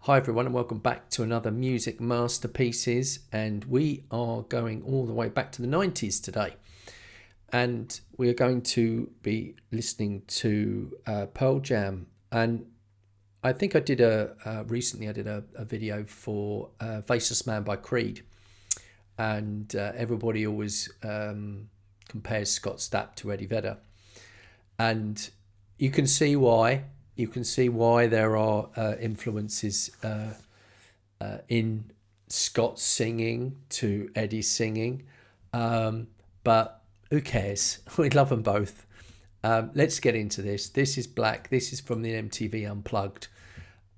Hi everyone and welcome back to another Music Masterpieces, and we are going all the way back to the 90s today, and we're going to be listening to Pearl Jam. And I think I did recently I did a video for Faceless Man by Creed, and everybody always compares Scott Stapp to Eddie Vedder, and you can see why. You can see why there are influences in Scott's singing to Eddie's singing, but who cares? We love them both. Let's get into this. This is Black. This is from the MTV Unplugged,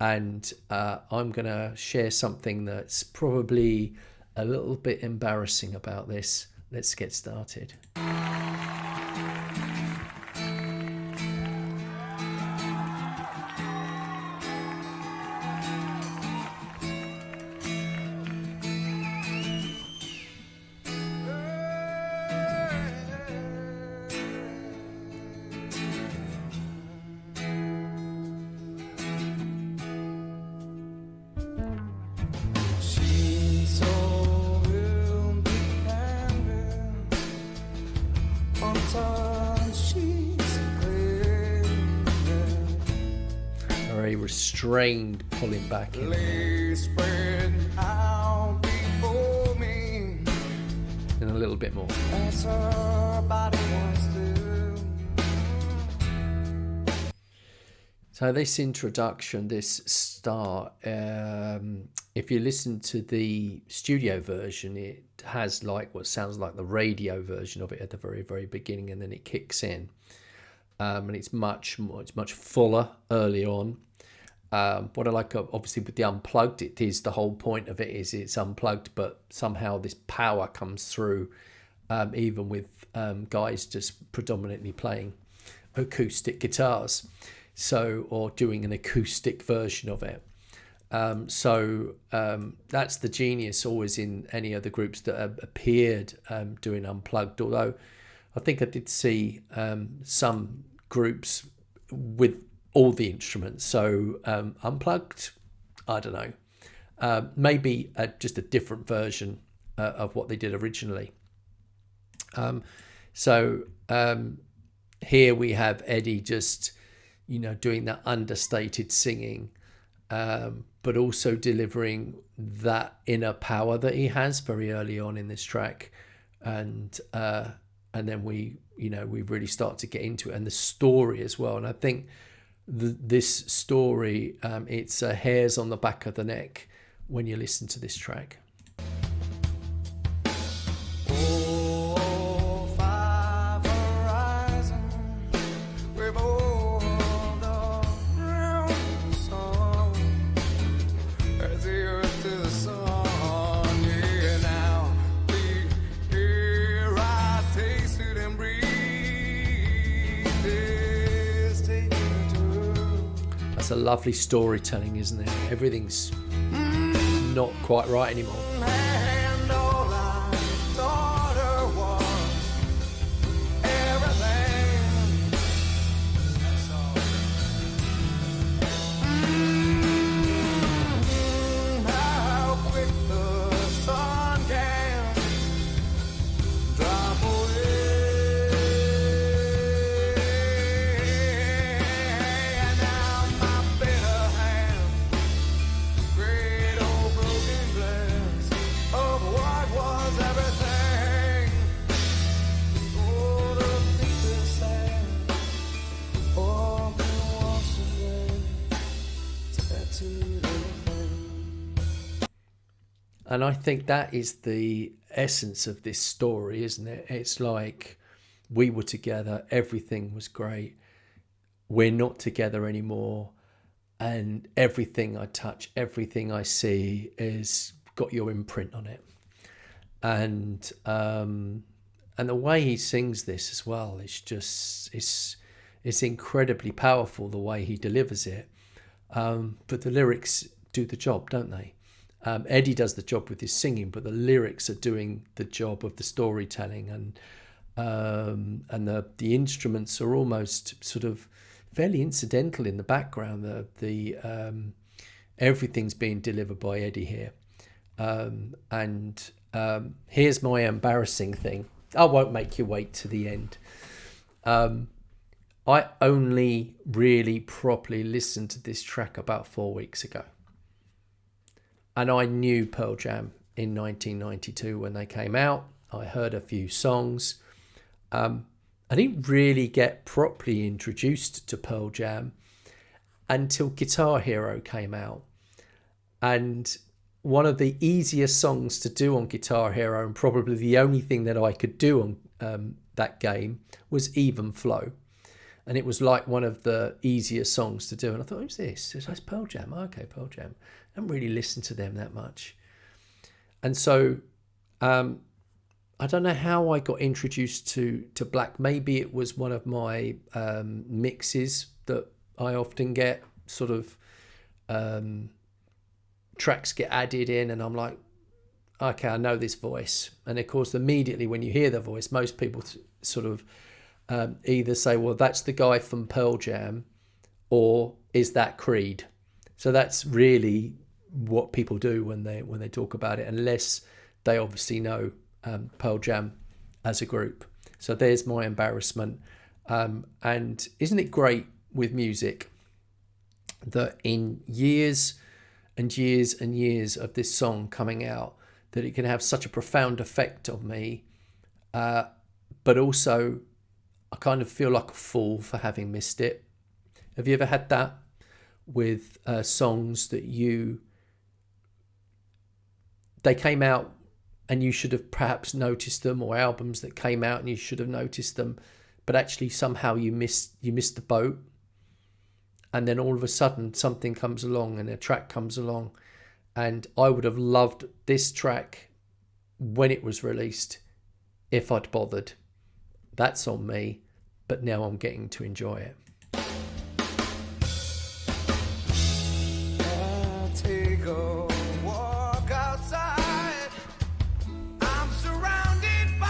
and I'm going to share something that's probably a little bit embarrassing about this. Let's get started. Very restrained pulling back in and a little bit more. So this introduction, this start, if you listen to the studio version, it has like what sounds like the radio version of it at the very, very beginning, and then it kicks in. And it's much more, it's much fuller early on. What I like, obviously, with the Unplugged, it is the whole point of it is it's unplugged, but somehow this power comes through, even with guys just predominantly playing acoustic guitars, or doing an acoustic version of it. That's the genius always in any other groups that have appeared doing Unplugged. Although I think I did see some groups with all the instruments. So Unplugged, I don't know, maybe just a different version of what they did originally. Here we have Eddie just, doing that understated singing, but also delivering that inner power that he has very early on in this track, and then we really start to get into it, and the story as well. And I think this story, it's hairs on the back of the neck when you listen to this track. That's a lovely storytelling, isn't it? Everything's not quite right anymore. And I think that is the essence of this story, isn't it? It's like we were together, everything was great. We're not together anymore, and everything I touch, everything I see is got your imprint on it. And the way he sings this as well, it's incredibly powerful the way he delivers it. But the lyrics do the job, don't they? Eddie does the job with his singing, but the lyrics are doing the job of the storytelling, and the instruments are almost sort of fairly incidental in the background. Everything's being delivered by Eddie here. And here's my embarrassing thing. I won't make you wait to the end. I only really properly listened to this track about 4 weeks ago. And I knew Pearl Jam in 1992 when they came out. I heard a few songs. I didn't really get properly introduced to Pearl Jam until Guitar Hero came out. And one of the easiest songs to do on Guitar Hero, and probably the only thing that I could do on that game, was Even Flow. And it was like one of the easiest songs to do. And I thought, who's this? It's Pearl Jam. Okay, Pearl Jam. I haven't really listened to them that much. And so I don't know how I got introduced to Black. Maybe it was one of my mixes that I often get, sort of tracks get added in and I'm like, okay, I know this voice. And of course, immediately when you hear the voice, most people sort of either say, well, that's the guy from Pearl Jam, or is that Creed? So that's really what people do when they talk about it, unless they obviously know Pearl Jam as a group. So there's my embarrassment. And isn't it great with music that in years and years and years of this song coming out, that it can have such a profound effect on me, but also I kind of feel like a fool for having missed it. Have you ever had that with songs that they came out and you should have perhaps noticed them, or albums that came out and you should have noticed them, but actually somehow you missed the boat, and then all of a sudden something comes along and a track comes along, and I would have loved this track when it was released if I'd bothered. That's on me, but now I'm getting to enjoy it. I'll take a walk outside. I'm surrounded by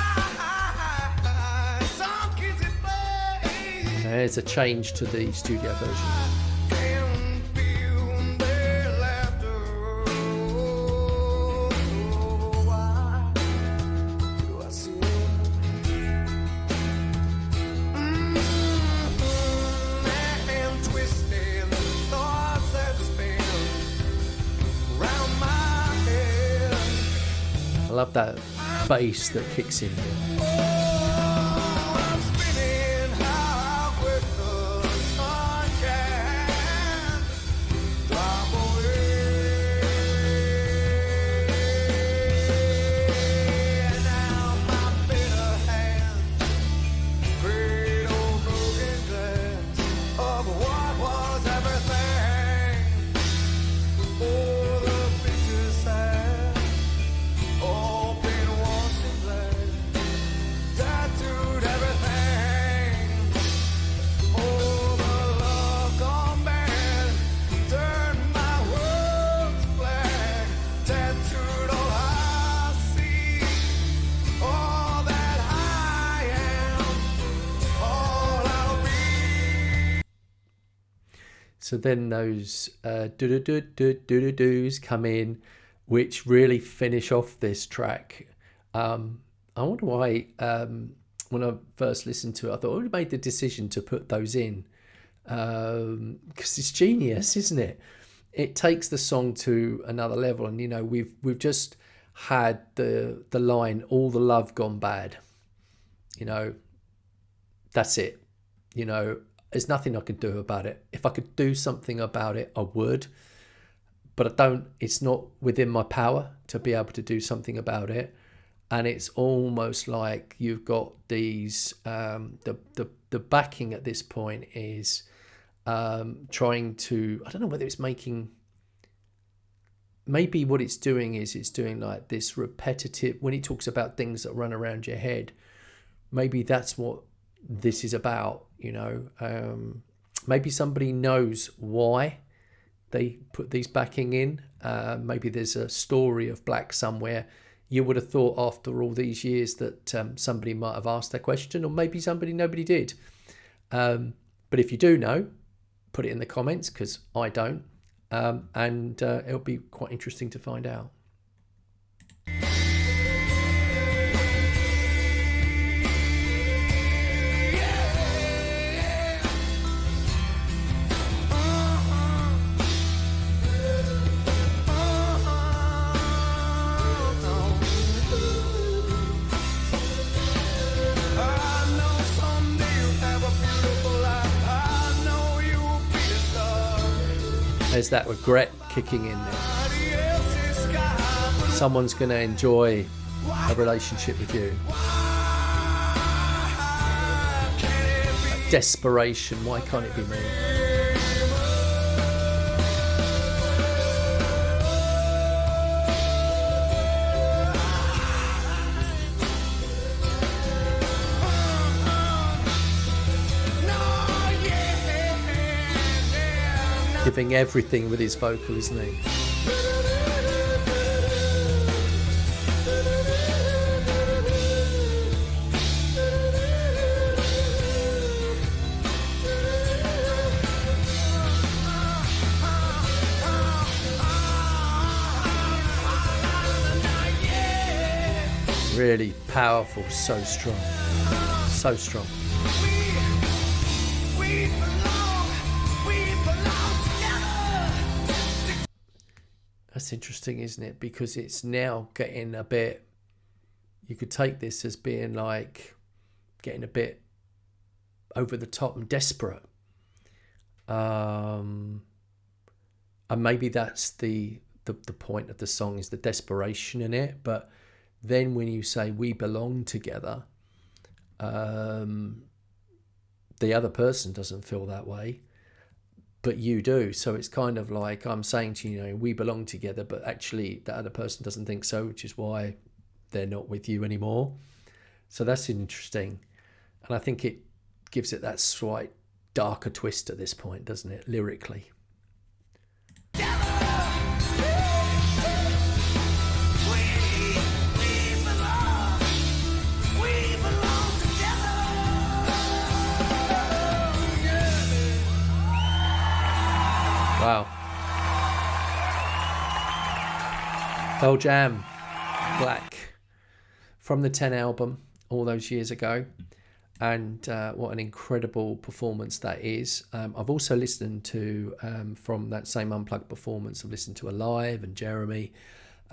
some kids at play. There's a change to the studio version. Can feel their laughter. So why do I see and twisting thoughts that spin around my head? I love that bass that kicks in here. I'm spinning how quick the sun can drop away. And now my bitter hand, great old broken glass of what was everything. Oh, the picture sad, open once and glad, tattooed everything. Oh, the love gone bad, turned my world to black, tattooed all I see, all that I am, all I'll be. So then those do-do-do-do-do-do's come in, which really finish off this track. I wonder why, when I first listened to it, I thought, who made the decision to put those in? Because it's genius, isn't it? It takes the song to another level. And, you know, we've just had the line, all the love gone bad. You know, that's it. You know, there's nothing I can do about it. If I could do something about it, I would. But I don't. It's not within my power to be able to do something about it. And it's almost like you've got these, the backing at this point is trying to, I don't know whether it's making, maybe what it's doing is it's doing like this repetitive, when it talks about things that run around your head, maybe that's what this is about, you know. Maybe somebody knows why they put these backing in. Maybe there's a story of Black somewhere. You would have thought after all these years that somebody might have asked that question, or maybe nobody did. But if you do know, put it in the comments, because I don't. and it'll be quite interesting to find out. I know someday you'll have a beautiful life. I know you'll be a star. There's that regret kicking in there. Somebody else's sky, but Someone's going to enjoy a relationship with you. can it be? Desperation, why can't it be me? No, yeah, yeah. Giving everything with his vocal, isn't he? Really powerful, so strong. So strong. We belong together. That's interesting, isn't it? Because it's now getting a bit, you could take this as being like getting a bit over the top and desperate. And maybe that's the point of the song, is the desperation in it. But then when you say we belong together, the other person doesn't feel that way, but you do. So it's kind of like I'm saying to you, we belong together, but actually the other person doesn't think so, which is why they're not with you anymore. So that's interesting. And I think it gives it that slight darker twist at this point, doesn't it, lyrically? Wow. Pearl Jam, Black, from the 10 album all those years ago. And what an incredible performance that is. I've also listened to, from that same Unplugged performance, I've listened to Alive and Jeremy.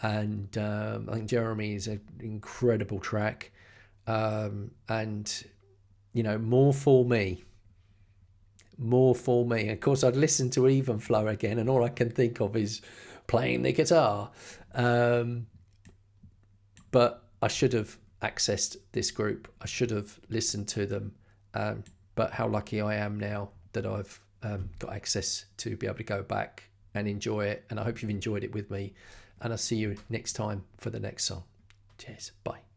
And I think Jeremy is an incredible track. And, more for me. More for me. Of course, I'd listen to Even Flow again, and all I can think of is playing the guitar. But I should have accessed this group. I should have listened to them. But how lucky I am now that I've got access to be able to go back and enjoy it. And I hope you've enjoyed it with me. And I'll see you next time for the next song. Cheers. Bye.